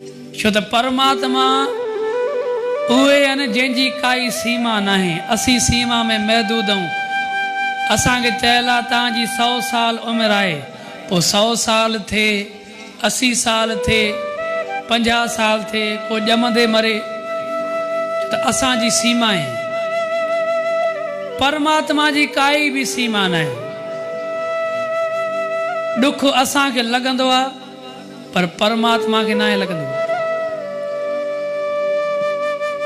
छो त परमात्मा उहे आहिनि जंहिंजी काई सीमा नाहे। असीं सीमा में महदूद आहियूं। असांखे चयल आहे तव्हांजी 100 साल उमिरि आहे, पोइ 100 साल थिए, 80 साल थिए, 50 साल थिए, को ॼमंदे मरे, त असांजी सीमा आहे। परमात्मा जी काई बि सीमा न आहे। दुख असांखे लॻंदो आहे, पर परमात्मा खे न आहे लॻंदो।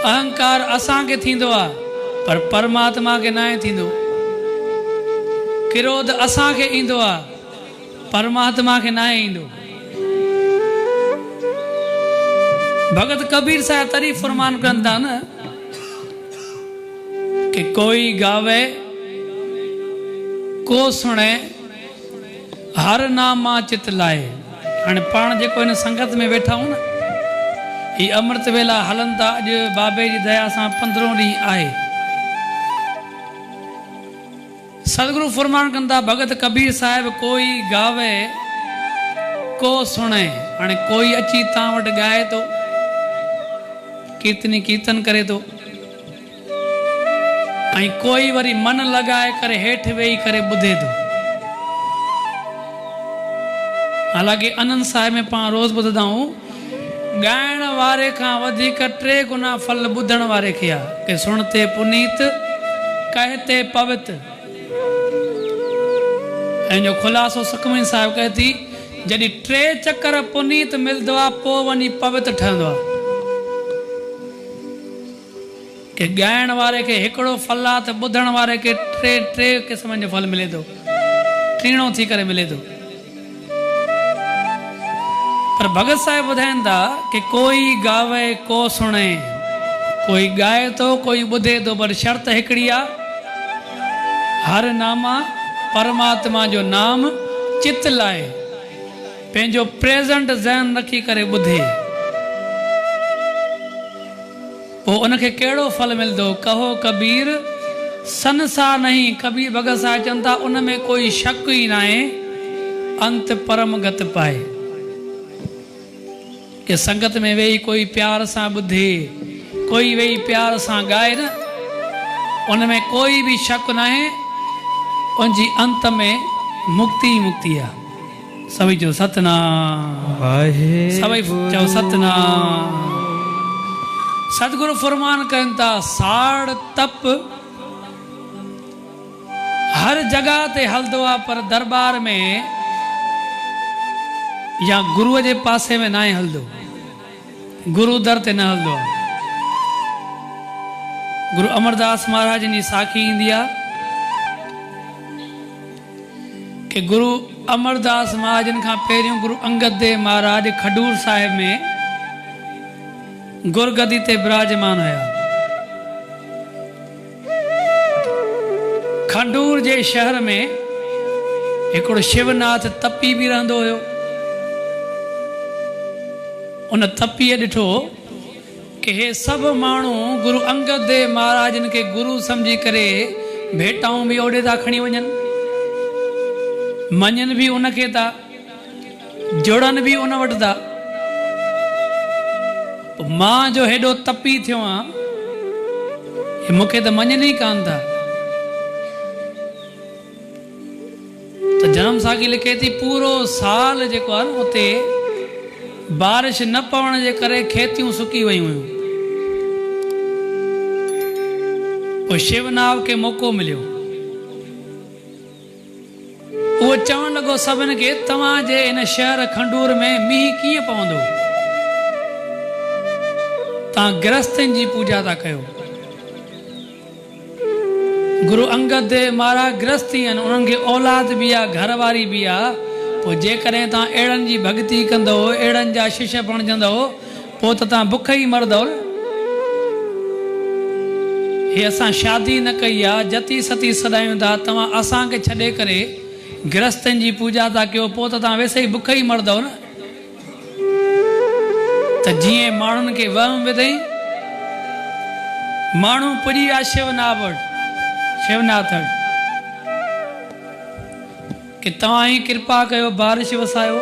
अहंकार असांखे थींदो आहे, पर परमात्मा खे न आहे थींदो। क्रोध असांखे ईंदो आहे, परमात्मा खे न आहे ईंदो। भगत कबीर साहब तरी फरमान कनि था न कि कोई गावे को सुणे, हर नामा चित लाए। हाणे पाण जेको हिन संगत में वेठा आहियूं न, ही अमृत वेला हलनि था। अॼु बाबे जी दया सां 15 ॾींहं आहे। सतगुरु फरमान कनि था भगत कबीर साहिब, कोई गावे को सुणे। हाणे कोई अची तव्हां वटि ॻाए थो, कीर्तनी कीर्तन करे थो, ऐं कोई वरी मन लॻाए करे हेठि वेही करे ॿुधे थो। हालांकि आनंद साहिब में पाण रोज़ ॿुधंदा आहियूं, ॻाइण वारे खां वधीक 3 गुना फल ॿुधण वारे खे आहे, कि सुणते पुनीत कहते पवित्र। ऐं जो ख़ुलासो सुखमनी साहिब कहे थी, जॾहिं 3 चकर पुनीत मिलंदो आहे, पोइ वञी पवित्र ठहंदो आहे। कि ॻाइण वारे खे हिकिड़ो फल आहे, त ॿुधण वारे खे 3 क़िस्मनि जो फल मिले थो, टीणो थी करे मिले थो। पर भगत साहिब ॿुधाइनि था कि कोई गावे को सुणे। कोई ॻाए थो, कोई ॿुधे थो, पर शर्त हिकिड़ी आहे, हर नामा परमात्मा जो नाम चित लाए, पंहिंजो प्रेज़ेंट ज़हन रखी करे ॿुधे। पोइ उनखे कहिड़ो फल मिलंदो? कहो कबीर संसार नहीं। कबीर भगत साहिब चवनि था, उन में कोई शक ई न आहे, अंत परम गत पाए। कि संगत में वेही कोई प्यार सां ॿुधे, कोई वेही प्यार सां ॻाए न, उन में कोई भी शक न आहे, उनजी अंत में मुक्ति ही मुक्ति आहे। सभई चओ सतनाम, सभई चओ सतनाम। सतगुरु फरमान कनि था, साड़ तप हर जगह ते हलंदो आहे, पर दरबार में या गुरुअ जे पासे में न आहे हलंदो। गुरु दर ते न हलंदो आहे। गुरु अमरदास महाराज जी साखी ईंदी आहे कि गुरु अमरदास महाजन खां पहिरियों गुरु अंगद देव महाराज खडूर साहिब में गुरगदी ते विराजमान हुया। खडूर जे शहर में हिकिड़ो शिवनाथ तपी भी रहंदो हुयो। उन तपीअ ॾिठो कि हे सभु माण्हू गुरु अंगद देव महाराजन के गुरु समझी करे भेटाऊं भी ओॾे था खणी वञनि, मञनि भी उनखे था, जुड़नि भी उन वटि था। मां जो हेॾो तपी थियो आहियां, मूंखे त मञनि ई कान था। त जनम साखी लिखे थी, पूरो साल जेको आहे न, उते बारिश न पवण जे करे खेतियूं सुकी वयूं हुयूं। पोइ शिवनाव खे मौक़ो मिलियो। उहो चवणु लॻो सभिनि खे, तव्हांजे इन शहर खंडूर में मींहुं कीअं पवंदो? तव्हां गृहस्थनि जी पूजा था कयो। गुरु अंगद देव महाराज गृहस्थी आहिनि, उन्हनि खे औलाद भी आहे, घरवारी भी आहे। पोइ जेकॾहिं तव्हां अहिड़नि जी भक्ति कंदो, अहिड़नि जा शिष्य बणजंदो, पोइ त तव्हां बुख ई मरदव न। हे असां शादी न कई आहे, जती सती सदायूं था, तव्हां असांखे छॾे करे गृहस्थनि जी पूजा था कयो, पोइ त तव्हां वैसे ई बुख ई मरदव न। त जीअं माण्हुनि खे वहम विधई, माण्हू पुॼी विया शिवनाथ वटि, शिवनाथ वटि, कि तव्हां ही कृपा कयो, बारिश वसायो।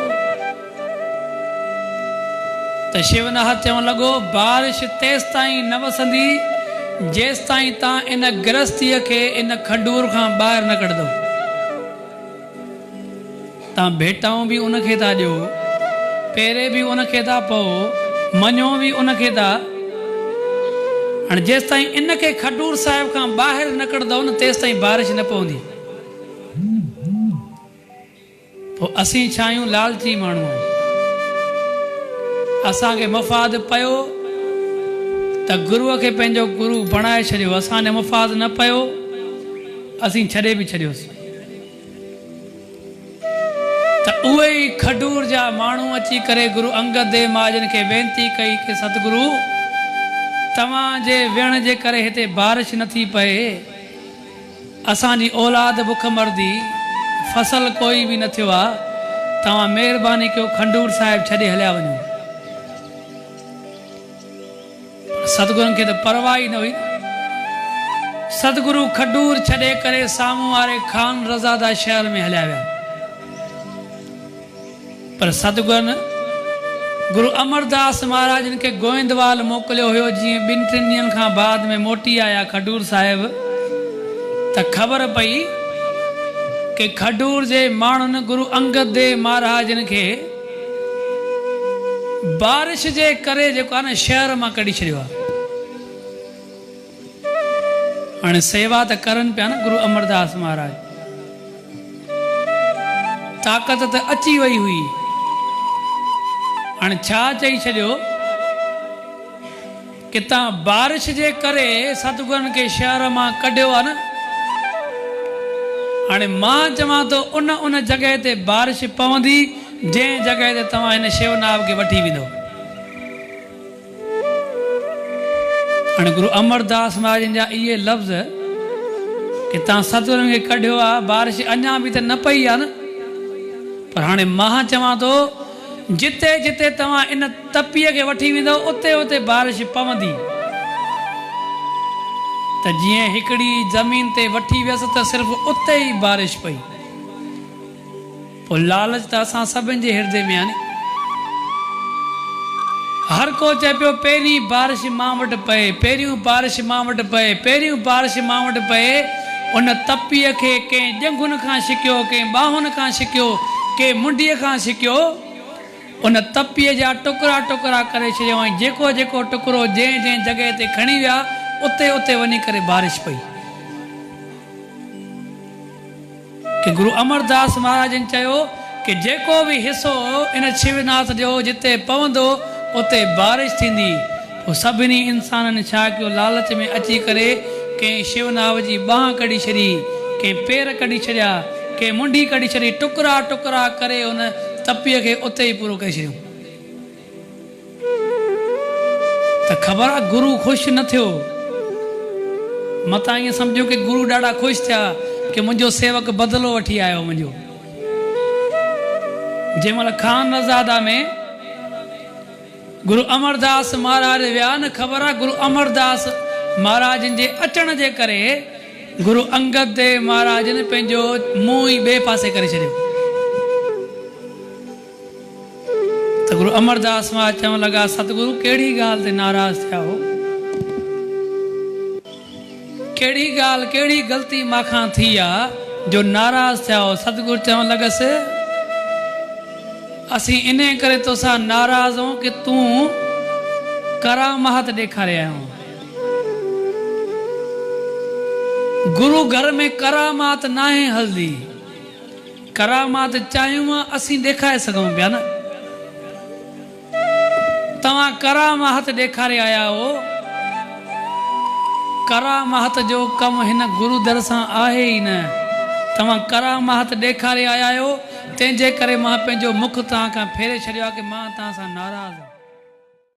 तो शिवनाथ चवण लॻो बारिश तेसि ताईं न वसंदी जेसि ताईं तव्हां इन गृहस्थीअ खे इन खडूर खां ॿाहिरि न कढंदो। तव्हां भेटाऊं बि उनखे था ॾियो, पेरे बि उनखे था पओ, मञो बि उनखे था, हाणे जेसि ताईं इनखे खडूर साहिब खां ॿाहिरि न कढंदव न तेसि ताईं बारिश न पवंदी। पोइ असीं छा आहियूं? लालची माण्हू आहियूं। असांखे मफ़ाद पियो त गुरूअ खे पंहिंजो गुरू बणाए छॾियो, असांजो मफ़ाद न पियो असीं छॾे बि छॾियोसीं। त उहे ई खडूर जा माण्हू अची करे गुरू अंगद देव महाजन खे वेनती कई कि सतगुरू तव्हांजे विहण जे करे हिते बारिश नथी पए, असांजी औलाद बुख मरदी, फसल कोई बि न थियो आहे, तव्हां महिरबानी कयो खडूर साहिब छॾे हलिया वञो। सतगुरुनि खे त परवाह ई न हुई। सतगुरु खडूर छॾे करे साम्हूं वारे खान रज़ादा शहर में हलिया विया। पर सतगुरनि गुरु अमरदास महाराजन खे गोविंदवाल मोकिलियो हुयो। जीअं 2-3 ॾींहंनि खां बाद में मोटी आया खडूर साहिब त ख़बर पई कि खडूर जे माण्हुनि गुरु अंगद देव महाराजन खे बारिश जे करे जेको आहे न शहर मां कढी छॾियो आहे। हाणे सेवा त करनि पिया न गुरु अमरदास महाराज, ताक़त त अची वई हुई। हाणे छा चई छॾियो कि तव्हां बारिश जे करे सतगुरनि खे शहर मां कढियो आहे न, हाणे मां चवां थो उन जॻह ते बारिश पवंदी जंहिं जॻह ते तव्हां हिन शिवनाभ खे वठी वेंदो। हाणे गुरु अमरदास महाराजन जा इहे लफ़्ज़ कि तव्हां सतगुरनि खे कढियो आहे, बारिश अञा बि त न पई आहे न, पर हाणे मां चवां थो जिते जिते तव्हां इन तपीअ खे वठी वेंदो उते उते बारिश पवंदी। त जीअं हिकिड़ी ज़मीन ते वठी वियसि त सिर्फ़ु उते ई बारिश पई। पोइ लालच त असां सभिनि जे हृदय में आहे न। हर को चए पियो पहिरीं बारिश मां वटि पए, पहिरियों बारिश मां वटि पए, पहिरियों बारिश मां वटि पए। उन तपीअ खे कंहिं ॼंघुनि खां छिकियो, कंहिं ॿाहुनि खां छिकियो, कंहिं मुंडीअ खां छिकियो, उन तपीअ जा टुकड़ा टुकड़ा करे छॾियो ऐं जेको जेको टुकड़ो जंहिं जंहिं जॻह ते खणी विया उते उते वञी करे बारिश पई। कि गुरु अमरदास महाराजन चयो कि जेको बि हिसो इन शिवनाथ जो जिते पवंदो उते बारिश थींदी। पोइ सभिनी इंसाननि छा कयो? लालच में अची करे कंहिं शिवनाथ जी बांह कढी छॾी, कंहिं पेर कढी छॾिया, कंहिं मुंडी कढी छॾी, टुकड़ा टुकड़ा करे उन तपीअ खे उते ई पूरो करे छॾियो। त ख़बर आहे गुरु ख़ुशि न थियो। मतां ईअं सम्झो कि गुरु ॾाढा ख़ुशि थिया कि मुंहिंजो सेवक बदिलो वठी आयो मुंहिंजो। जंहिं महिल खान रज़ादा में गुरु अमरदास महाराज विया न, ख़बर आहे गुरु अमरदास महाराजन जे अचण जे करे गुरु अंगद देव महाराज ने पंहिंजो मुंहुं ई ॿिए पासे करे छॾियो। त गुरु अमरदास महाराज चवण लॻा सतगुरु कहिड़ी ॻाल्हि ते नाराज़ थिया हो? कहिड़ी ॻाल्हि कहिड़ी ग़लती माखां थी आहे जो नाराज़ थिया हो? सतगुरु चवण लॻसि असीं इन करे तोसां नाराज़ आहियूं कि तूं करामात ॾेखारे आयो। गुरु घर में करामात नाहे हलदी। करामात चाहियूं असीं ॾेखारे सघूं पिया न। तव्हां करामात ॾेखारे आया हो। करामात जो कमु हिन गुरु दर सां आहे ई न। तव्हां करामात ॾेखारे आया आहियो, तंहिंजे करे मां पंहिंजो मुख तव्हां खां फेरे छॾियो आहे कि मां तव्हां सां नाराज़ आहियां।